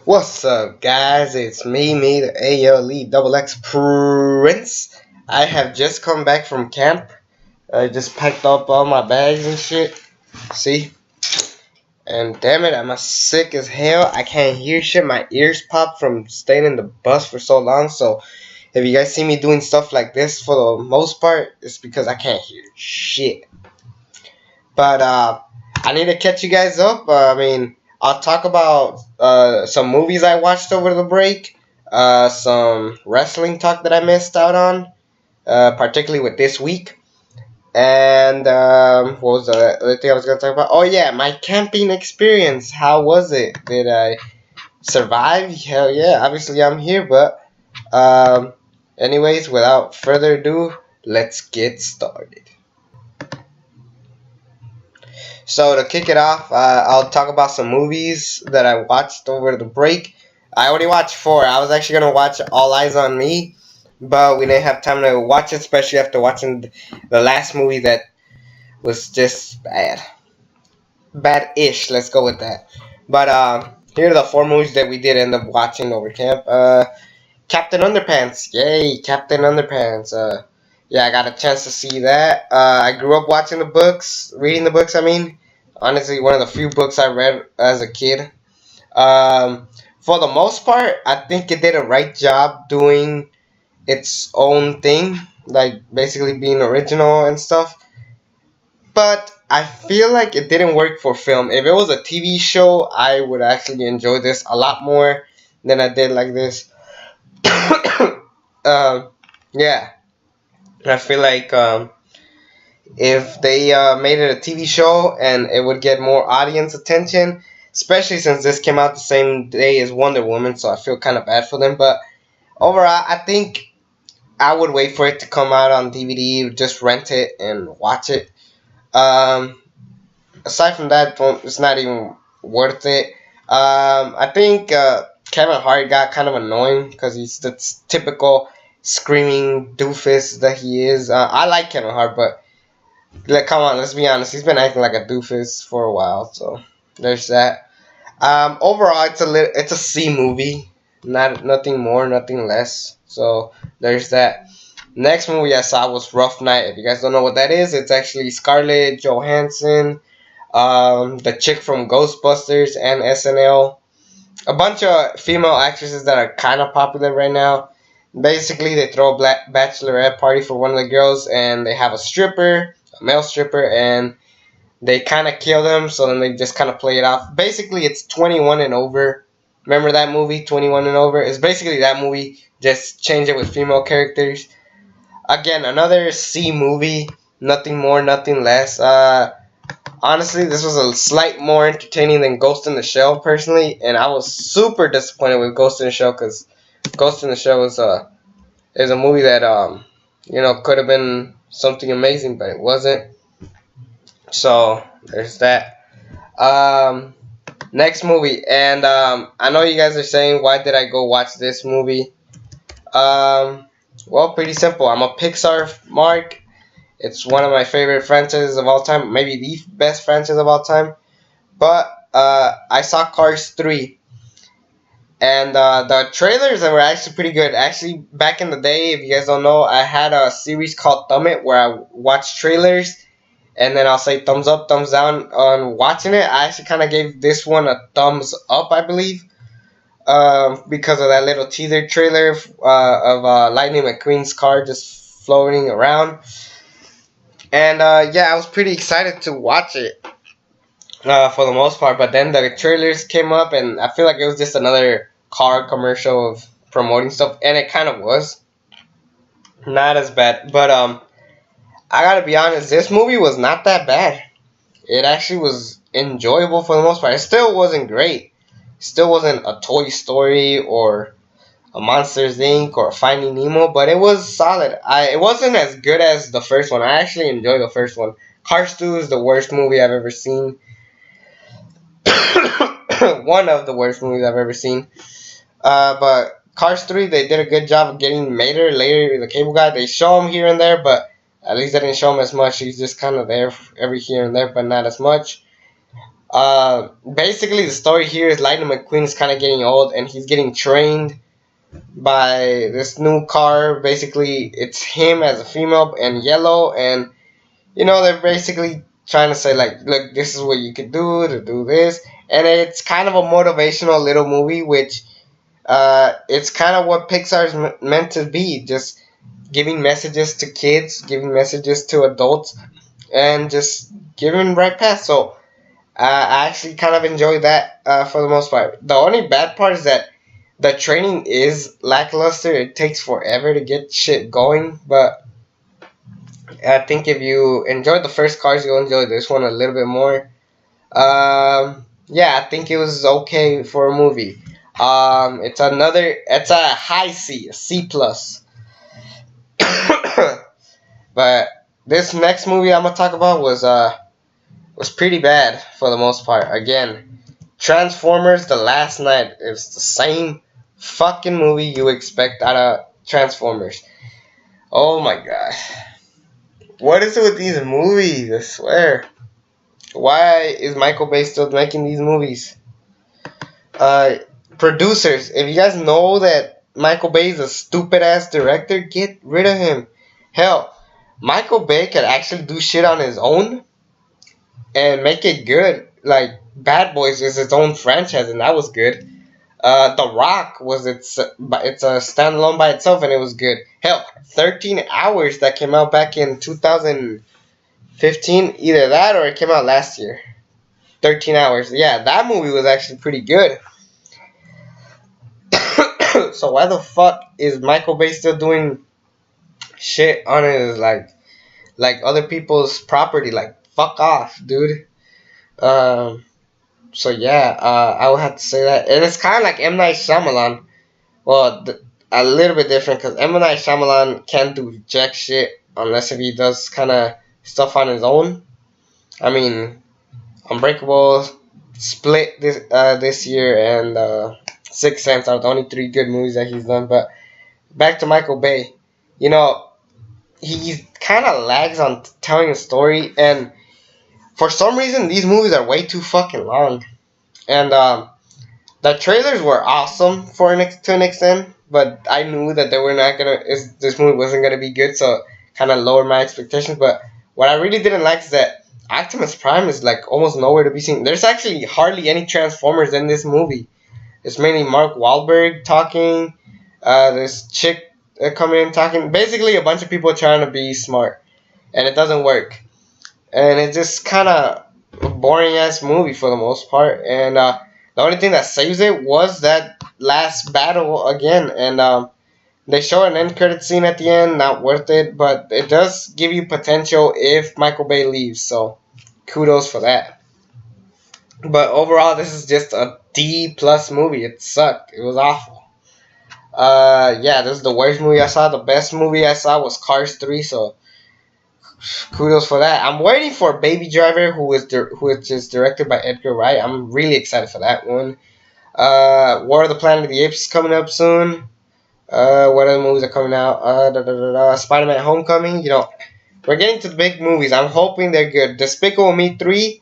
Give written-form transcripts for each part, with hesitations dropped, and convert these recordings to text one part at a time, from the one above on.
What's up, guys? It's me, the ALE Double X Prince. I have just come back from camp. I just packed up all my bags and shit. See? And damn it, I'm sick as hell. I can't hear shit. My ears pop from staying in the bus for so long. So if you guys see me doing stuff like this for the most part, it's because I can't hear shit. But I need to catch you guys up. I'll talk about some movies I watched over the break, some wrestling talk that I missed out on, particularly with this week. And what was the other thing I was going to talk about? Oh, yeah, my camping experience. How was it? Did I survive? Hell yeah, obviously I'm here. But, anyways, without further ado, let's get started. So to kick it off, I'll talk about some movies that I watched over the break. I already watched 4. I was actually gonna watch All Eyes on Me, but we didn't have time to watch it, especially after watching the last movie that was just bad-ish. Let's go with that. But here are the 4 movies that we did end up watching over camp. Captain Underpants, yay, Captain Underpants. Yeah, I got a chance to see that. I grew up watching the books, reading the books. Honestly, one of the few books I read as a kid. For the most part, I think it did a right job doing its own thing, like basically being original and stuff. But I feel like it didn't work for film. If it was a TV show, I would actually enjoy this a lot more than I did like this. Yeah. I feel like if they made it a TV show and it would get more audience attention, especially since this came out the same day as Wonder Woman, so I feel kind of bad for them. But overall, I think I would wait for it to come out on DVD, just rent it and watch it. Aside from that, it's not even worth it. I think Kevin Hart got kind of annoying because he's the typical screaming doofus that he is. I like Kevin Hart, but like, come on, let's be honest. He's been acting like a doofus for a while, so there's that. Overall, it's a C movie, nothing more, nothing less. So there's that. Next movie I saw was Rough Night. If you guys don't know what that is, it's actually Scarlett Johansson, the chick from Ghostbusters and SNL, a bunch of female actresses that are kind of popular right now. Basically, they throw a bachelorette party for one of the girls, and they have a stripper, a male stripper, and they kind of kill them, so then they just kind of play it off. Basically, it's 21 and over. Remember that movie, 21 and over? It's basically that movie, just change it with female characters. Again, another C movie, nothing more, nothing less. Honestly, this was a slight more entertaining than Ghost in the Shell, personally, and I was super disappointed with Ghost in the Shell, because Ghost in the Shell is a movie that could have been something amazing, but it wasn't. So there's that. Next movie, and I know you guys are saying, why did I go watch this movie? Well, pretty simple. I'm a Pixar mark. It's one of my favorite franchises of all time, maybe the best franchise of all time. But I saw Cars 3. And the trailers were actually pretty good. Actually, back in the day, if you guys don't know, I had a series called Thumb It where I watched trailers and then I'll say thumbs up, thumbs down on watching it. I actually kind of gave this one a thumbs up, I believe, because of that little teaser trailer of Lightning McQueen's car just floating around. And yeah, I was pretty excited to watch it for the most part. But then the trailers came up and I feel like it was just another car commercial of promoting stuff, and it kind of was not as bad, but I gotta be honest, this movie was not that bad. It actually was enjoyable for the most part. It still wasn't great. It still wasn't a Toy Story or a Monsters Inc. or a Finding Nemo, but it was solid. It wasn't as good as the first one. I actually enjoyed the first one. Cars 2 is the worst movie I've ever seen. One of the worst movies I've ever seen. But Cars 3, they did a good job of getting Mater, later the cable guy. They show him here and there, but at least they didn't show him as much. He's just kind of there every here and there, but not as much. Basically, the story here is Lightning McQueen is kind of getting old, and he's getting trained by this new car. Basically, it's him as a female and yellow, and they're basically trying to say like, look, this is what you could do to do this, and it's kind of a motivational little movie, which it's kind of what Pixar's meant to be, just giving messages to kids, giving messages to adults, and just giving right path. So I actually kind of enjoy that for the most part. The only bad part is that the training is lackluster. It takes forever to get shit going, but I think if you enjoyed the first Cars, you'll enjoy this one a little bit more. Yeah, I think it was okay for a movie. It's a high C, a C plus. But this next movie I'm gonna talk about was pretty bad for the most part. Again, Transformers: The Last Night. It's the same fucking movie you expect out of Transformers. Oh my god. What is it with these movies? I swear. Why is Michael Bay still making these movies? Producers, if you guys know that Michael Bay is a stupid ass director, get rid of him. Hell, Michael Bay could actually do shit on his own and make it good. Like Bad Boys is its own franchise, and that was good. The Rock was it's a standalone by itself, and it was good. Hell, 13 Hours that came out back in 2015, either that or it came out last year. 13 Hours, yeah, that movie was actually pretty good. So why the fuck is Michael Bay still doing shit on his like other people's property? Like, fuck off, dude. So yeah, I would have to say that, and it's kind of like M. Night Shyamalan. Well, a little bit different because M. Night Shyamalan can't do jack shit unless if he does kind of stuff on his own. I mean, Unbreakable, Split this year, and Sixth Sense are the only three good movies that he's done. But back to Michael Bay, he kind of lags on telling a story, and for some reason these movies are way too fucking long. And the trailers were awesome to an extent, but I knew that they were not this movie wasn't gonna be good, so kind of lowered my expectations. But what I really didn't like is that Optimus Prime is like almost nowhere to be seen. There's actually hardly any Transformers in this movie. It's mainly Mark Wahlberg talking, this chick coming in talking. Basically, a bunch of people trying to be smart, and it doesn't work. And it's just kind of a boring ass movie for the most part. And the only thing that saves it was that last battle again. And they show an end credit scene at the end. Not worth it, but it does give you potential if Michael Bay leaves. So kudos for that. But overall, this is just a D plus movie. It sucked. It was awful. Yeah, this is the worst movie I saw. The best movie I saw was Cars 3. So kudos for that. I'm waiting for Baby Driver, who is just directed by Edgar Wright. I'm really excited for that one. War of the Planet of the Apes is coming up soon. What other movies are coming out? Spider-Man Homecoming. We're getting to the big movies. I'm hoping they're good. Despicable Me 3.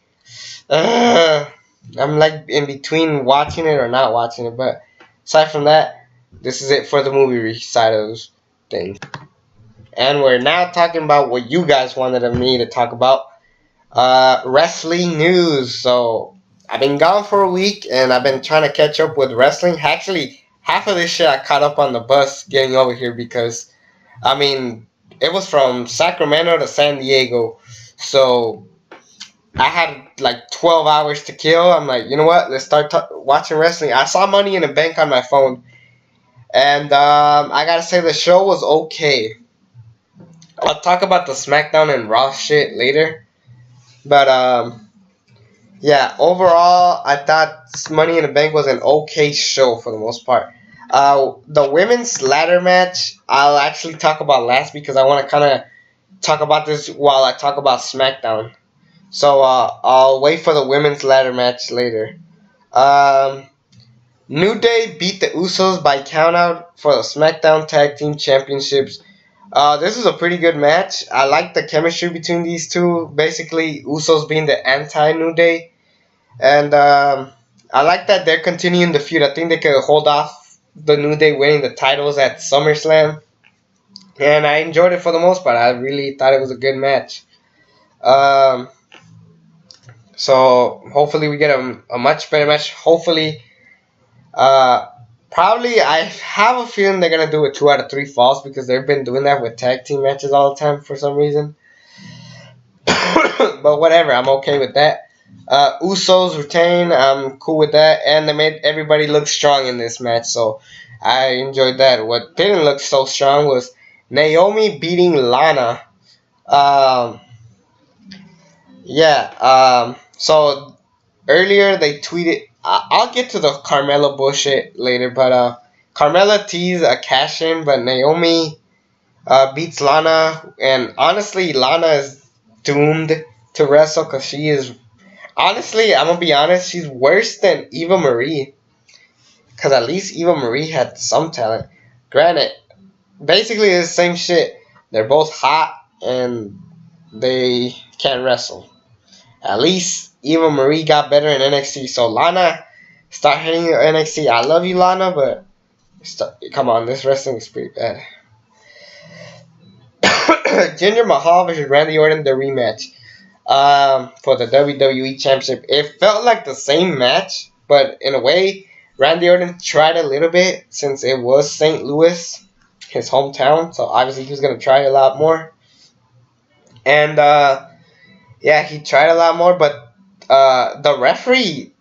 I'm like in between watching it or not watching it. But aside from that, this is it for the movie side of those things. And we're now talking about what you guys wanted me to talk about. Wrestling news. So I've been gone for a week, and I've been trying to catch up with wrestling. Actually, half of this shit I caught up on the bus getting over here because, it was from Sacramento to San Diego. So I had like 12 hours to kill. I'm like, you know what? Let's start watching wrestling. I saw Money in the Bank on my phone. And I gotta say the show was okay. I'll talk about the SmackDown and Raw shit later. But yeah, overall, I thought Money in the Bank was an okay show for the most part. The women's ladder match, I'll actually talk about last because I want to kind of talk about this while I talk about SmackDown. So I'll wait for the women's ladder match later. New Day beat the Usos by countout for the SmackDown Tag Team Championships. This is a pretty good match. I like the chemistry between these two. Basically, Usos being the anti-New Day. And I like that they're continuing the feud. I think they could hold off the New Day winning the titles at SummerSlam. And I enjoyed it for the most part. I really thought it was a good match. Um, so hopefully we get a much better match. Hopefully, uh, probably I have a feeling they're gonna do a 2 out of 3 falls because they've been doing that with tag team matches all the time for some reason. But whatever, I'm okay with that. Usos retain, I'm cool with that, and they made everybody look strong in this match, so I enjoyed that. What didn't look so strong was Naomi beating Lana. Um, so earlier they tweeted. I'll get to the Carmella bullshit later, but Carmella teased a cash in, but Naomi beats Lana, and honestly, Lana is doomed to wrestle because she is. Honestly, I'm gonna be honest. She's worse than Eva Marie, because at least Eva Marie had some talent. Granted, basically it's the same shit. They're both hot and they can't wrestle. At least Eva Marie got better in NXT. So Lana, start hitting your NXT. I love you, Lana, but come on, this wrestling is pretty bad. Jinder Mahal versus Randy Orton, the rematch for the WWE Championship. It felt like the same match, but in a way, Randy Orton tried a little bit since it was St. Louis, his hometown. So obviously he was gonna try a lot more. And yeah, he tried a lot more, but the referee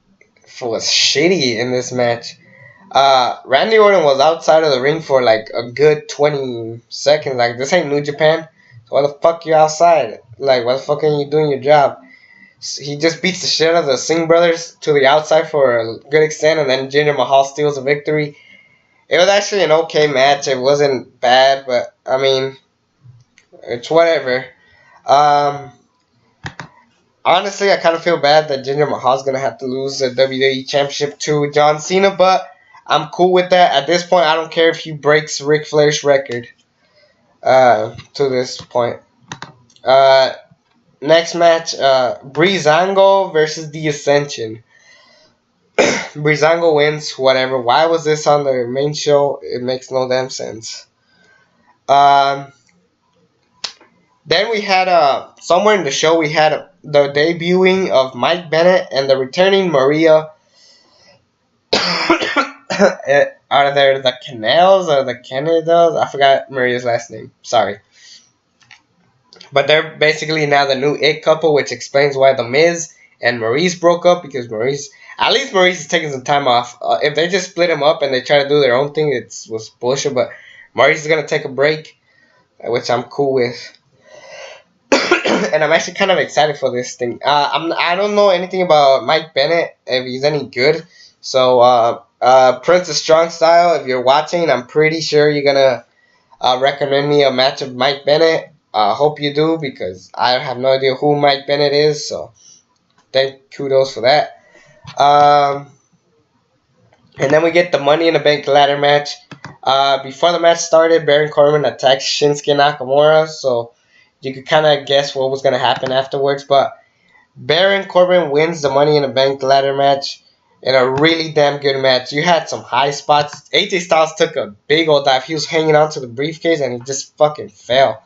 was shitty in this match. Randy Orton was outside of the ring for like a good 20 seconds. Like, this ain't New Japan. So why the fuck you outside? Like, why the fuck ain't you doing your job? So he just beats the shit out of the Singh brothers to the outside for a good extent, and then Jinder Mahal steals a victory. It was actually an okay match. It wasn't bad, but I mean, it's whatever. Um, Honestly, I kind of feel bad that Jinder Mahal's going to have to lose the WWE Championship to John Cena, but I'm cool with that. At this point, I don't care if he breaks Ric Flair's record to this point. Next match, Breezango versus The Ascension. Breezango wins, whatever. Why was this on the main show? It makes no damn sense. Then we had somewhere in the show we had the debuting of Mike Bennett and the returning Maria. Are there the Canals or the Canadas? I forgot Maria's last name. Sorry. But they're basically now the new It couple, which explains why The Miz and Maurice broke up, because at least Maurice is taking some time off. If they just split him up and they try to do their own thing, it was bullshit. But Maurice is going to take a break, which I'm cool with. And I'm actually kind of excited for this thing. I don't know anything about Mike Bennett, if he's any good. So, Prince of Strong Style, if you're watching, I'm pretty sure you're going to recommend me a match of Mike Bennett. I hope you do, because I have no idea who Mike Bennett is. So, kudos for that. And then we get the Money in the Bank ladder match. Before the match started, Baron Corbin attacked Shinsuke Nakamura. So, you could kind of guess what was going to happen afterwards. But Baron Corbin wins the Money in the Bank ladder match in a really damn good match. You had some high spots. AJ Styles took a big old dive. He was hanging on to the briefcase and he just fucking fell.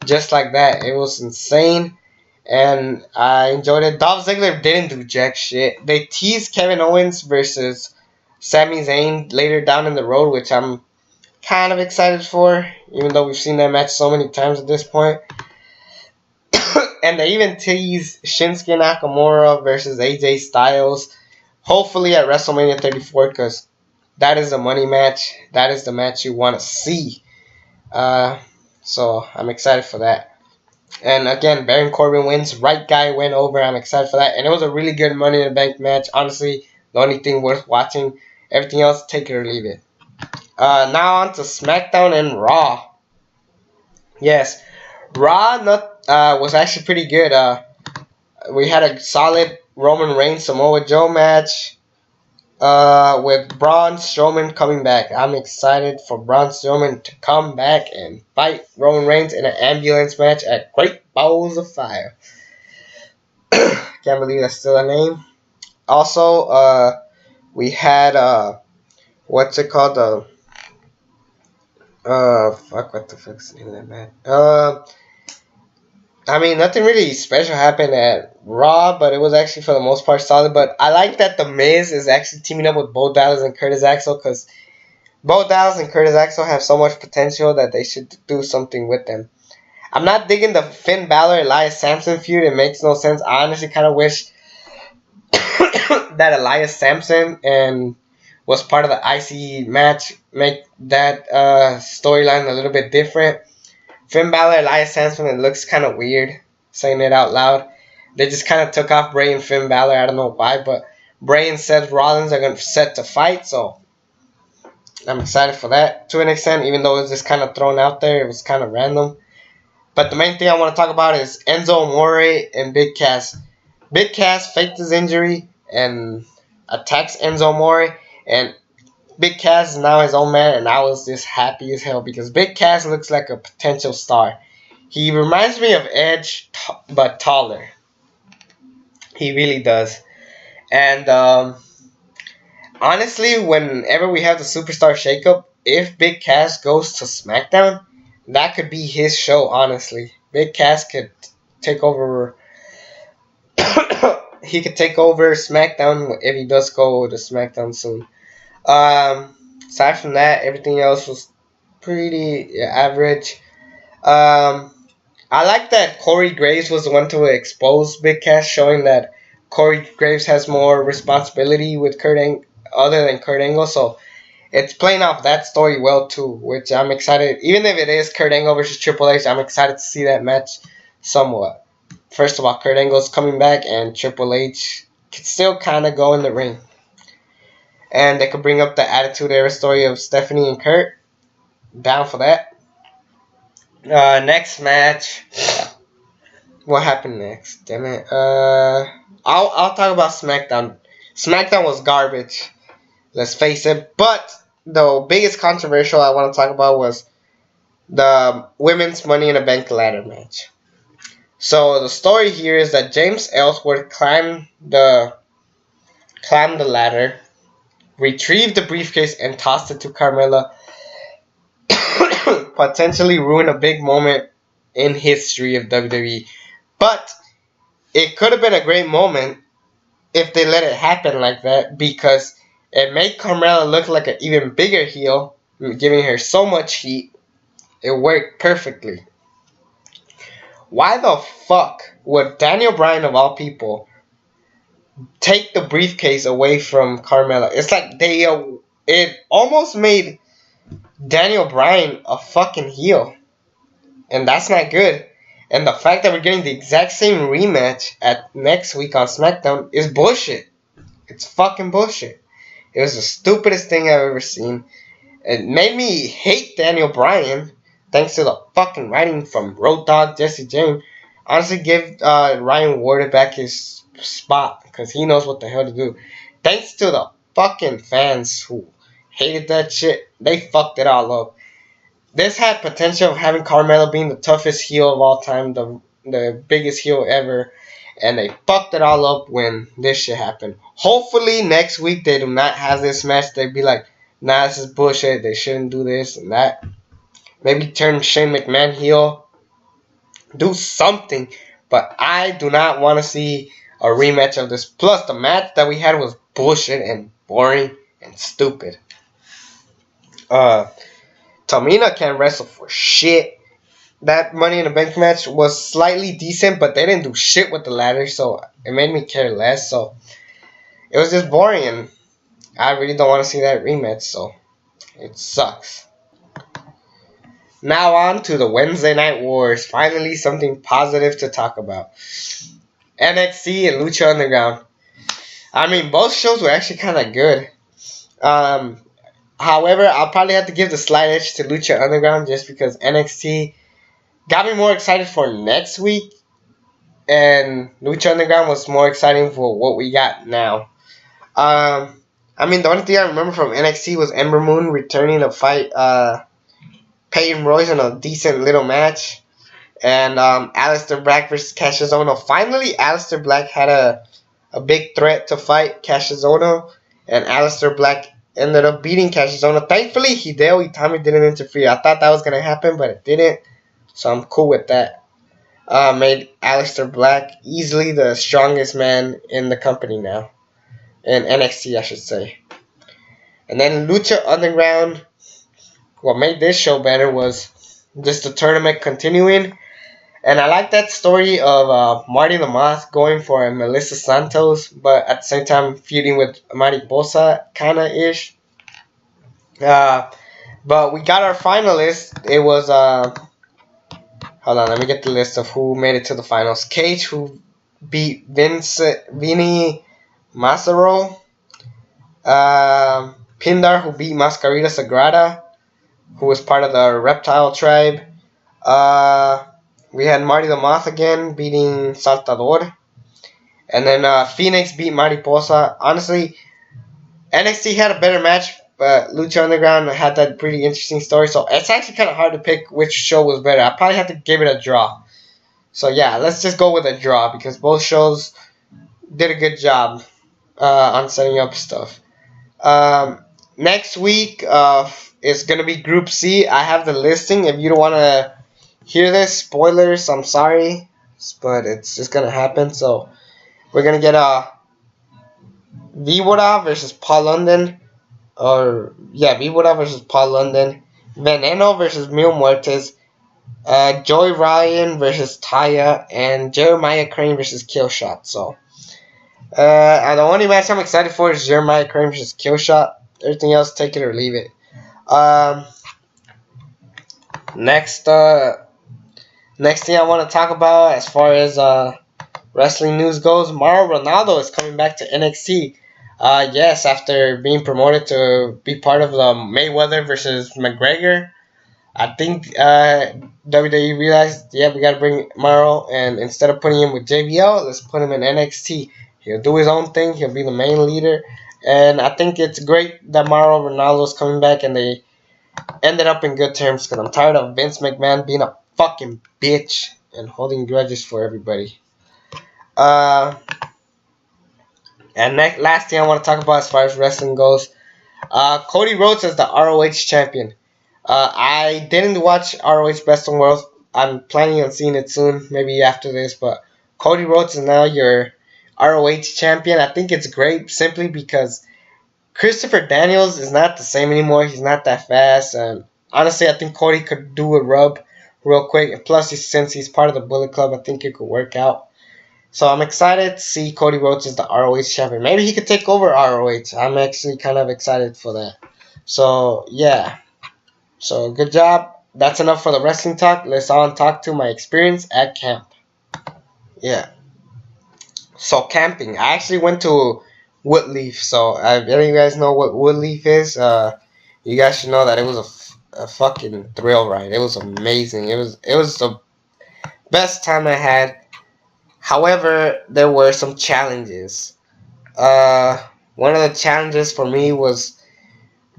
Just like that. It was insane. And I enjoyed it. Dolph Ziggler didn't do jack shit. They teased Kevin Owens versus Sami Zayn later down in the road, which I'm kind of excited for, even though we've seen that match so many times at this point. And they even teased Shinsuke Nakamura versus AJ Styles, hopefully at WrestleMania 34, because that is the money match. That is the match you want to see. So I'm excited for that. And again, Baron Corbin wins. Right guy went over. I'm excited for that. And it was a really good Money in the Bank match. Honestly, the only thing worth watching. Everything else, take it or leave it. Now on to SmackDown and Raw. Yes, Raw was actually pretty good. We had a solid Roman Reigns Samoa Joe match with Braun Strowman coming back. I'm excited for Braun Strowman to come back and fight Roman Reigns in an ambulance match at Great Balls of Fire. Can't believe that's still a name. Also, we had what's it called? Fuck, what the fuck's the name of that man? I mean, nothing really special happened at Raw, but it was actually for the most part solid. But I like that The Miz is actually teaming up with Bo Dallas and Curtis Axel, because Bo Dallas and Curtis Axel have so much potential that they should do something with them. I'm not digging the Finn Balor Elias Sampson feud. It makes no sense. I honestly kind of wish that Elias Sampson and was part of the IC match make that storyline a little bit different. Finn Balor, Elias Sampson, it looks kind of weird saying it out loud. They just kind of took off Bray and Finn Balor. I don't know why, but Bray and Seth Rollins are going to set to fight, so I'm excited for that to an extent, even though it was just kind of thrown out there. It was kind of random. But the main thing I want to talk about is Enzo Amore and Big Cass. Big Cass faked his injury and attacks Enzo Amore, and Big Cass is now his own man, and I was just happy as hell because Big Cass looks like a potential star. He reminds me of Edge, but taller. He really does. And honestly, whenever we have the Superstar Shakeup, if Big Cass goes to SmackDown, that could be his show, honestly. Big Cass could take over. He could take over SmackDown if he does go to SmackDown soon. Aside from that, everything else was pretty average. I like that Corey Graves was the one to expose Big Cass, showing that Corey Graves has more responsibility with other than Kurt Angle. So it's playing off that story well too, which I'm excited. Even if it is Kurt Angle versus Triple H, I'm excited to see that match somewhat. First of all, Kurt Angle's coming back, and Triple H can still kind of go in the ring. And they could bring up the Attitude Era story of Stephanie and Kurt. Down for that. Next match. What happened next? Damn it. I'll talk about SmackDown. SmackDown was garbage. Let's face it. But the biggest controversial I want to talk about was the women's Money in the Bank ladder match. So the story here is that James Ellsworth climbed the ladder, retrieved the briefcase, and tossed it to Carmella, potentially ruin a big moment in history of WWE. But it could have been a great moment if they let it happen like that, because it made Carmella look like an even bigger heel, giving her so much heat. It worked perfectly. Why the fuck would Daniel Bryan, of all people, take the briefcase away from Carmella? It's like it almost made Daniel Bryan a fucking heel, and that's not good. And the fact that we're getting the exact same rematch at next week on SmackDown is bullshit. It's fucking bullshit. It was the stupidest thing I've ever seen. It made me hate Daniel Bryan, thanks to the fucking writing from Road Dogg, Jesse James. Honestly, give Ryan Ward back his spot, because he knows what the hell to do. Thanks to the fucking fans who hated that shit. They fucked it all up. This had potential of having Carmella being the toughest heel of all time, the biggest heel ever, and they fucked it all up when this shit happened. Hopefully next week they do not have this match. They'd be like, nah, this is bullshit. They shouldn't do this and that. Maybe turn Shane McMahon heel. Do something. But I do not want to see a rematch of this. Plus, the match that we had was bullshit and boring and stupid. Tamina can't wrestle for shit. That Money in the Bank match was slightly decent, but they didn't do shit with the ladder, so it made me care less. So it was just boring, and I really don't want to see that rematch, so it sucks. Now on to the Wednesday Night Wars. Finally, something positive to talk about. NXT and Lucha Underground. I mean, both shows were actually kind of good. However, I'll probably have to give the slight edge to Lucha Underground just because NXT got me more excited for next week, and Lucha Underground was more exciting for what we got now. I mean, the only thing I remember from NXT was Ember Moon returning to fight Peyton Royce in a decent little match, and Aleister Black versus Cassius Ohno. Finally, Aleister Black had a a big threat to fight Cassius and Aleister Black ended up beating Cassius. Thankfully, Hideo Itami didn't interfere. I thought that was going to happen, but it didn't. So I'm cool with that. Made Aleister Black easily the strongest man in the company now. In NXT, I should say. And then Lucha Underground. What made this show better was just the tournament continuing. And I like that story of Marty the Moth going for Melissa Santos, but at the same time feuding with Mariposa, kind of ish. But we got our finalists. It was hold on, let me get the list of who made it to the finals. Cage, who beat Vinny Massaro. Pindar, who beat Mascarita Sagrada, who was part of the Reptile Tribe. We had Marty the Moth again beating Saltador. And then Phoenix beat Mariposa. Honestly, NXT had a better match, but Lucha Underground had that pretty interesting story. So it's actually kind of hard to pick which show was better. I probably have to give it a draw. So yeah, let's just go with a draw because both shows did a good job on setting up stuff. Next week is going to be Group C. I have the listing. If you don't want to hear this, spoilers, I'm sorry. But it's just going to happen. So we're going to get Víbora versus Paul London. Víbora versus Paul London. Veneno versus Mil Muertes. Joey Ryan versus Taya. And Jeremiah Crane versus Killshot. So the only match I'm excited for is Jeremiah Crane versus Killshot. Everything else, take it or leave it. Next thing I want to talk about as far as wrestling news goes, Mauro Ronaldo is coming back to NXT. Yes, after being promoted to be part of the Mayweather versus McGregor, I think WWE realized, yeah, we got to bring Mauro, and instead of putting him with JBL, let's put him in NXT. He'll do his own thing. He'll be the main leader. And I think it's great that Mauro Ronaldo's coming back and they ended up in good terms because I'm tired of Vince McMahon being a fucking bitch and holding grudges for everybody. And last thing I want to talk about as far as wrestling goes, Cody Rhodes is the ROH champion. I didn't watch ROH Best in World. I'm planning on seeing it soon, maybe after this, but Cody Rhodes is now your ROH champion. I think it's great simply because Christopher Daniels is not the same anymore. He's not that fast, and honestly, I think Cody could do a rub real quick. And plus, since he's part of the Bullet Club, I think it could work out. So I'm excited to see Cody Rhodes as the ROH champion. Maybe he could take over ROH. I'm actually kind of excited for that. So yeah. So good job. That's enough for the wrestling talk. Let's on talk to my experience at camp. Yeah. So camping. I actually went to Woodleaf. So if any of you guys know what Woodleaf is, you guys should know that it was a fucking thrill ride. It was amazing. It was the best time I had. However, there were some challenges. One of the challenges for me was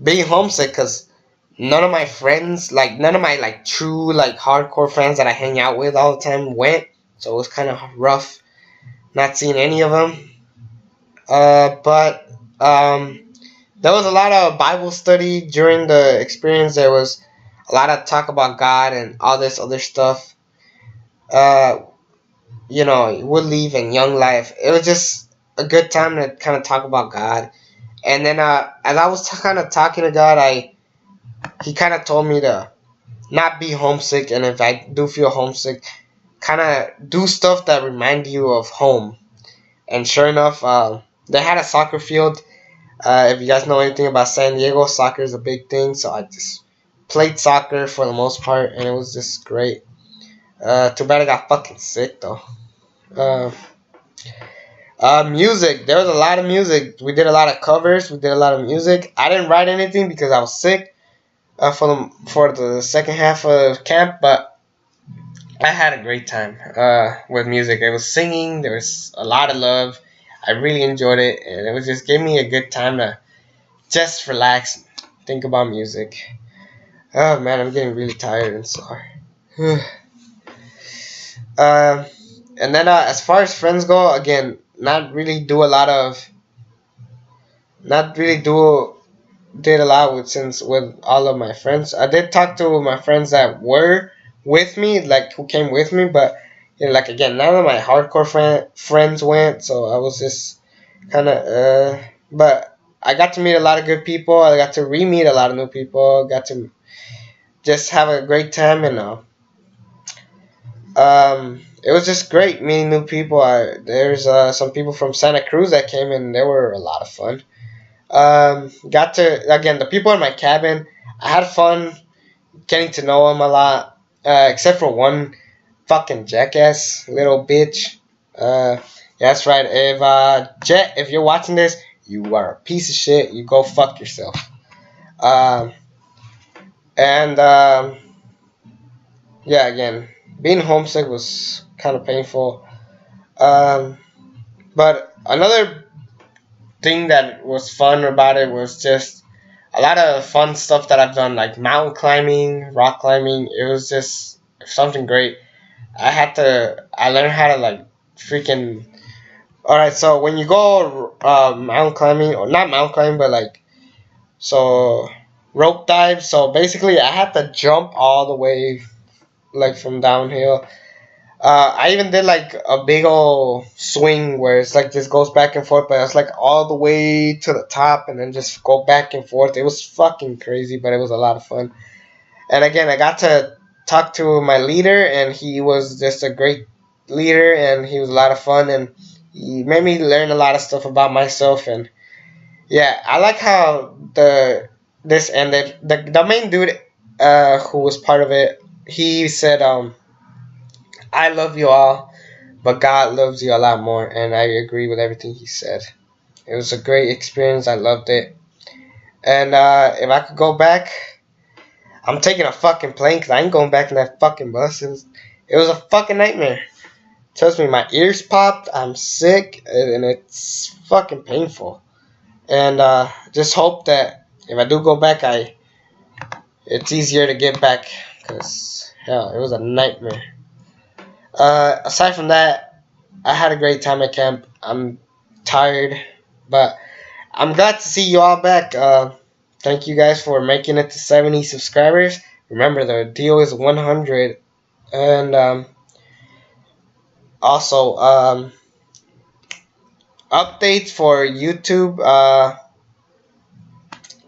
being homesick because none of my friends, none of my true hardcore fans that I hang out with all the time went. So it was kind of rough not seeing any of them. But there was a lot of Bible study during the experience. There was a lot of talk about God and all this other stuff. Woodleaf and Young Life. It was just a good time to kind of talk about God. And then as I was kind of talking to God, he kind of told me to not be homesick. And if I do feel homesick, kind of do stuff that remind you of home. And sure enough, they had a soccer field. If you guys know anything about San Diego, soccer is a big thing. So I just played soccer for the most part, and it was just great. Too bad I got fucking sick, though. Music. There was a lot of music. We did a lot of covers. We did a lot of music. I didn't write anything because I was sick for the second half of camp, but I had a great time with music. It was singing. There was a lot of love. I really enjoyed it, and it was just gave me a good time to just relax, think about music. Oh man, I'm getting really tired and sore. And then as far as friends go, again, not really do a lot of, not really do did a lot with all of my friends. I did talk to my friends that were with me, like who came with me, but like again, none of my hardcore friends went, so I was just kind of But I got to meet a lot of good people. I got to re-meet a lot of new people. Got to just have a great time, and it was just great meeting new people. There's some people from Santa Cruz that came, and they were a lot of fun. Got to again the people in my cabin. I had fun getting to know them a lot, except for one fucking jackass little bitch. Yeah, that's right. If Jet, if you're watching this, you are a piece of shit. You go fuck yourself. Um, and Yeah, again, being homesick was kind of painful. Um, but another thing that was fun about it was just a lot of fun stuff that I've done, like mountain climbing, rock climbing. It was just something great. I learned how to like freaking. All right, so when you go mountain climbing, or not mountain climbing, but like so rope dive. So basically, I had to jump all the way like from downhill. I even did like a big old swing where it's like just goes back and forth, but it's like all the way to the top and then just go back and forth. It was fucking crazy, but it was a lot of fun. And again, I got to talk to my leader, and he was just a great leader, and he was a lot of fun, and he made me learn a lot of stuff about myself. And yeah, I like how this ended. The main dude who was part of it, he said, I love you all, but God loves you a lot more, and I agree with everything he said. It was a great experience. I loved it. And if I could go back, I'm taking a fucking plane because I ain't going back in that fucking bus. It was a fucking nightmare. Trust me, my ears popped. I'm sick, and it's fucking painful. And just hope that if I do go back, it's easier to get back because hell, it was a nightmare. Aside from that, I had a great time at camp. I'm tired, but I'm glad to see you all back. Thank you guys for making it to 70 subscribers. Remember, the deal is 100. And also, updates for YouTube.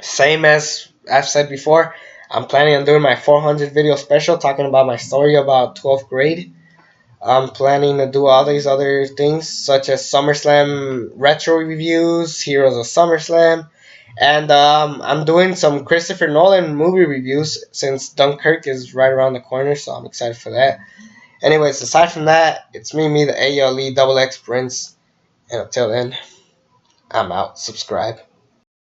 Same as I've said before, I'm planning on doing my 400 video special talking about my story about 12th grade. I'm planning to do all these other things, such as SummerSlam retro reviews, Heroes of SummerSlam, and I'm doing some Christopher Nolan movie reviews since Dunkirk is right around the corner, so I'm excited for that. Anyways, aside from that, it's me, the ALE Double X Prince, and until then, I'm out. Subscribe.